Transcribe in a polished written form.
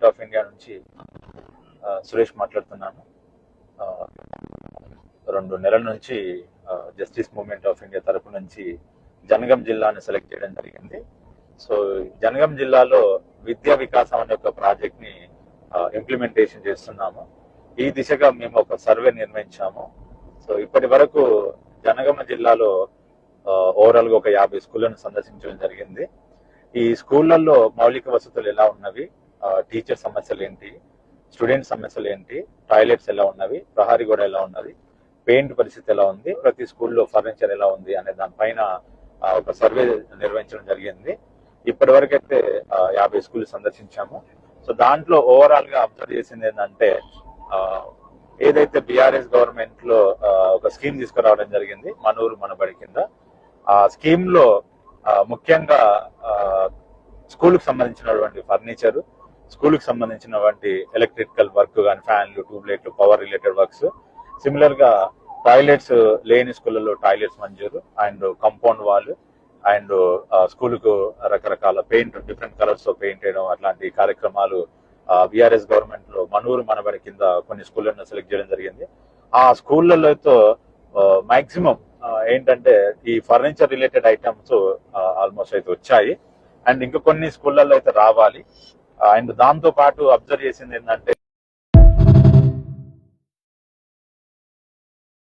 Movement of India నుంచి సురేష్ మాట్లాడుతున్నాను. 2 నెలల నుంచి జస్టిస్ మూవ్మెంట్ ఆఫ్ ఇండియా తరపు నుంచి జనగం జిల్లాను సెలెక్ట్ చేయడం జరిగింది. సో జనగం జిల్లాలో విద్యా వికాసం అనే ఒక ప్రాజెక్ట్ ని ఇంప్లిమెంటేషన్ చేస్తున్నాము. ఈ దిశగా మేము ఒక సర్వే నిర్వహించాము. సో ఇప్పటి వరకు జనగామ జిల్లాలో ఓవరాల్ గా ఒక 50 స్కూళ్లను సందర్శించడం జరిగింది. ఈ స్కూళ్లలో మౌలిక వసతులు ఎలా ఉన్నవి, టీచర్ సమస్యలు ఏంటి, స్టూడెంట్ సమస్యలు ఏంటి, టాయిలెట్స్ ఎలా ఉన్నవి, ప్రహారీ గోడ ఎలా ఉన్నది, పెయింట్ పరిస్థితి ఎలా ఉంది, ప్రతి స్కూల్లో ఫర్నిచర్ ఎలా ఉంది అనే దానిపైన ఒక సర్వే నిర్వహించడం జరిగింది. ఇప్పటి వరకు అయితే 50 స్కూల్ సందర్శించాము. సో దాంట్లో ఓవరాల్ గా అబ్జర్వ్ చేసింది ఏంటంటే, ఏదైతే బీఆర్ఎస్ గవర్నమెంట్ లో ఒక స్కీమ్ తీసుకురావడం జరిగింది, మనూరు మనబడి కింద. ఆ స్కీమ్ లో ముఖ్యంగా స్కూల్ కి సంబంధించినటువంటి ఫర్నిచర్, స్కూల్ కి సంబంధించినటువంటి ఎలక్ట్రికల్ వర్క్ కానీ, ఫ్యాన్లు, ట్యూబ్లైట్లు, పవర్ రిలేటెడ్ వర్క్స్, సిమిలర్ గా టాయిలెట్స్ లేని స్కూళ్ళలో టాయిలెట్స్ మంజూరు, and compound wall, and school కు రకరకాల పెయింట్, డిఫరెంట్ కలర్స్ తో పెయింట్ చేయడం, అట్లాంటి కార్యక్రమాలు బీఆర్ఎస్ గవర్నమెంట్ లో మనూరు మనబడి కింద కొన్ని స్కూళ్ళను సెలెక్ట్ చేయడం జరిగింది. ఆ స్కూళ్ళతో మాక్సిమం ఏంటంటే ఈ ఫర్నిచర్ రిలేటెడ్ ఐటమ్స్ ఆల్మోస్ట్ అయితే వచ్చాయి, అండ్ ఇంకా కొన్ని స్కూళ్ళల్లో అయితే రావాలి. అండ్ దాంతో పాటు అబ్జర్వ్ చేసింది ఏంటంటే,